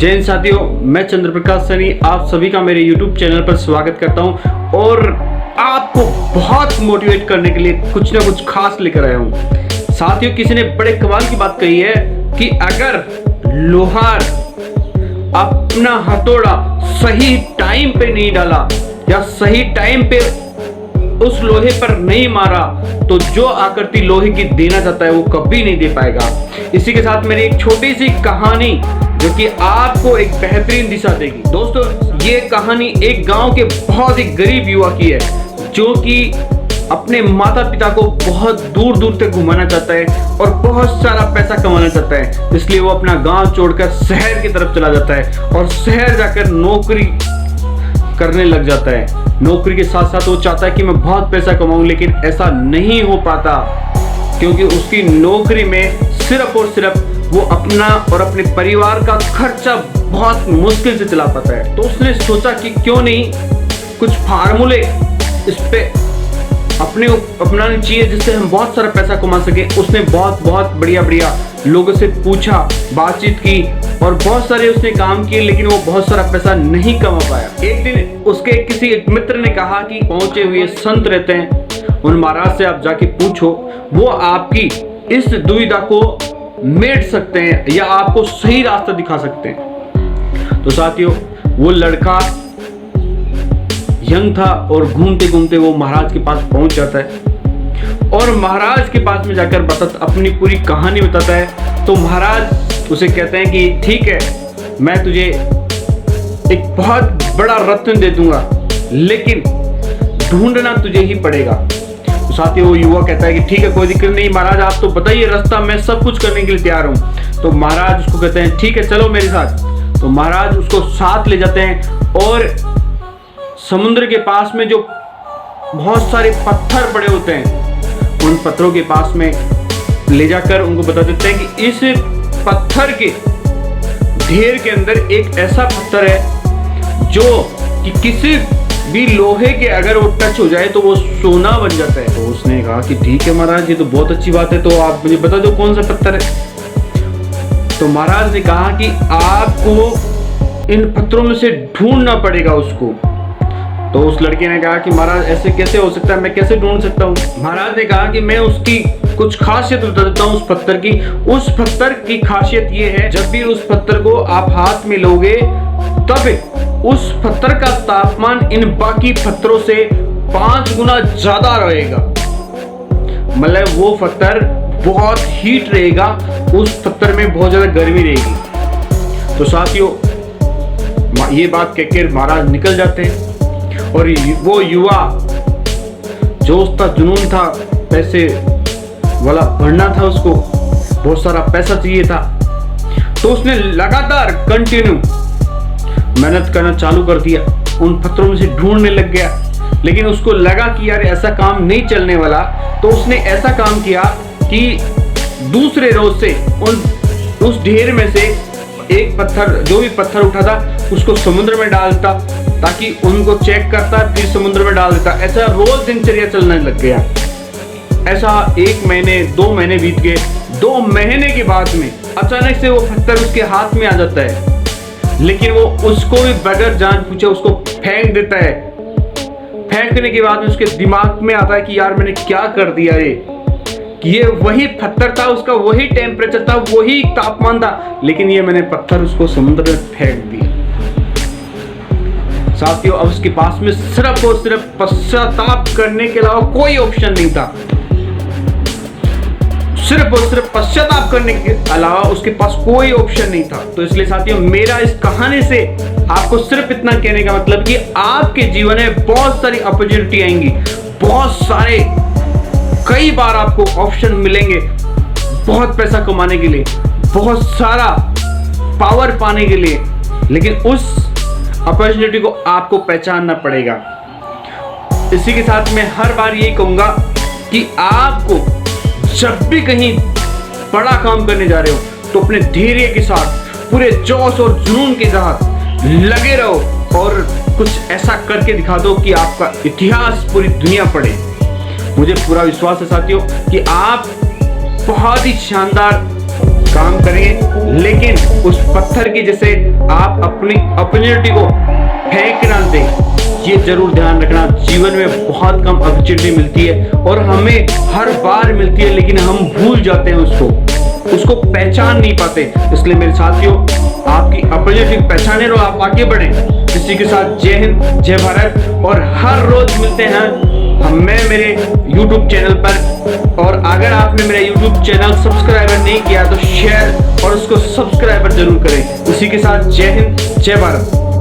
जय हिंद साथियों, मैं चंद्र प्रकाश सैनी आप सभी का मेरे YouTube चैनल पर स्वागत करता हूं और आपको बहुत मोटिवेट करने के लिए कुछ ना कुछ खास लेकर आया हूं। साथियों, किसी ने बड़े कमाल की बात कही है कि अगर लोहार अपना हथौड़ा सही टाइम पे नहीं डाला या सही टाइम पे उस लोहे पर नहीं मारा तो जो आकृति लोहे की देना चाहता है वो कभी नहीं दे पाएगा। इसी के साथ मेरी एक छोटी सी कहानी जो कि आपको एक बेहतरीन दिशा देगी। दोस्तों, ये कहानी एक गांव के बहुत ही गरीब युवा की है जो कि अपने माता पिता को बहुत दूर दूर तक घुमाना चाहता है और बहुत सारा पैसा कमाना चाहता है। इसलिए वो अपना गांव छोड़कर शहर की तरफ चला जाता है और शहर जाकर नौकरी करने लग जाता है। नौकरी के साथ साथ वो चाहता है कि मैं बहुत पैसा कमाऊं, लेकिन ऐसा नहीं हो पाता क्योंकि उसकी नौकरी में सिर्फ और सिर्फ वो अपना और अपने परिवार का खर्चा बहुत मुश्किल से चला पाता है। तो उसने सोचा कि क्यों नहीं कुछ फार्मूले इस पे अपनाने चाहिए जिससे हम बहुत सारा पैसा कमा सके। उसने बहुत बढ़िया लोगों से पूछा, बातचीत की और बहुत सारे उसने काम किए, लेकिन वो बहुत सारा पैसा नहीं कमा पाया। एक दिन उसके किसी एक मित्र ने कहा कि पहुंचे हुए संत रहते हैं, उन महाराज से आप जाके पूछो, वो आपकी इस दुविधा को मेट सकते हैं या आपको सही रास्ता दिखा सकते हैं। तो साथियों, वो लड़का यंग था और घूमते घूमते वो महाराज के पास पहुंच जाता है और महाराज के पास में जाकर अपनी पूरी कहानी बताता है। तो महाराज उसे कहते हैं कि ठीक है, मैं तुझे एक बहुत बड़ा रत्न दे दूंगा, लेकिन ढूंढना तुझे ही पड़ेगा। तो साथियों, वो युवा कहता है कि ठीक है, कोई दिक्कत नहीं महाराज, आप तो बताइए रास्ता, मैं सब कुछ करने के लिए तैयार हूँ। तो महाराज उसको कहते हैं ठीक है, चलो मेरे साथ। तो महाराज उसको साथ ले जाते हैं और समुद्र के पास में जो बहुत सारे पत्थर पड़े होते हैं, उन पत्थरों के पास में ले जाकर उनको बता देते हैं कि इस पत्थर के ढेर के अंदर एक ऐसा पत्थर है जो कि किसी भी लोहे के अगर वो टच हो जाए तो वो सोना बन जाता है। तो उसने कहा कि ठीक है महाराज, ये तो बहुत अच्छी बात है, तो आप मुझे बता दो कौन सा पत्थर है। तो महाराज ने कहा कि आपको इन पत्थरों में से ढूंढना पड़ेगा उसको। तो उस लड़के ने कहा कि महाराज ऐसे कैसे हो सकता है, मैं कैसे ढूंढ सकता हूँ। महाराज ने कहा कि मैं उसकी कुछ खासियत बता देता हूँ उस पत्थर की। उस पत्थर की खासियत ये है, जब भी उस पत्थर को आप हाथ में लोगे तब उस पत्थर का तापमान इन बाकी पत्थरों से 5 गुना ज्यादा रहेगा। मतलब वो पत्थर बहुत हीट रहेगा, उस पत्थर में बहुत ज्यादा गर्मी रहेगी। तो साथियों, ये बात कहकर महाराज निकल जाते हैं और वो युवा जो उसका जुनून था, पैसे वाला बढ़ना था, उसको बहुत सारा पैसा चाहिए था, तो उसने लगातार कंटिन्यू मेहनत करना चालू कर दिया, उन पत्थरों में से ढूंढने लग गया। लेकिन उसको लगा कि यार ऐसा काम नहीं चलने वाला, तो उसने ऐसा काम किया कि दूसरे रोज से उस ढेर में से एक पत्थर, जो भी पत्थर उठा था, उसको समुद्र में डालता ताकि उनको चेक करता, फिर समुद्र में डाल देता। ऐसा रोज दिनचर्या चलने लग गया। ऐसा 1 महीने 2 महीने बीत गए। 2 महीने के बाद में अचानक से वो पत्थर उसके हाथ में आ जाता है, लेकिन वो उसको भी बगैर जान पूछे उसको फेंक देता है। फेंकने के बाद में उसके दिमाग में आता है कि यार मैंने क्या कर दिया, ये वही पत्थर था, उसका वही टेम्परेचर था, वही तापमान था, लेकिन ये मैंने पत्थर उसको समुद्र में फेंक दिया। साथियों, अब उसके पास में सिर्फ और सिर्फ पश्चाताप करने के अलावा कोई ऑप्शन नहीं था। सिर्फ और सिर्फ पश्चाताप करने के अलावा उसके पास कोई ऑप्शन नहीं था। तो इसलिए साथियों, मेरा इस कहानी से आपको सिर्फ इतना कहने का मतलब कि आपके जीवन में बहुत सारी अपॉर्चुनिटी आएंगी, बहुत सारे कई बार आपको ऑप्शन मिलेंगे बहुत पैसा कमाने के लिए, बहुत सारा पावर पाने के लिए, लेकिन उस अपॉर्चुनिटी को आपको पहचानना पड़ेगा। इसी के साथ मैं हर बार यही कहूंगा कि आपको जब भी कहीं बड़ा काम करने जा रहे हो तो अपने धैर्य के साथ, पूरे जोश और जुनून के साथ लगे रहो और कुछ ऐसा करके दिखा दो कि आपका इतिहास पूरी दुनिया पढ़े। मुझे पूरा विश्वास है साथियों कि आप बहुत ही शानदार काम करेंगे, लेकिन उस पत्थर की जैसे आप अपनी अपॉर्चुनिटी को फेंक ना दें। ये जरूर ध्यान रखना, जीवन में बहुत कम अपॉर्चुनिटी मिलती है और हमें हर बार मिलती है, लेकिन हम भूल जाते हैं उसको पहचान नहीं पाते। इसलिए मेरे साथियों, आपकी अपॉर्चुनिटी पहचाने लो, आप आगे बढ़ें। इसी के साथ जय हिंद, जय भारत, और हर रोज मिलते हैं मैं मेरे YouTube चैनल पर। और अगर आपने मेरा YouTube चैनल सब्सक्राइबर नहीं किया तो शेयर और उसको सब्सक्राइबर जरूर करें। इसी के साथ जय हिंद, जय भारत।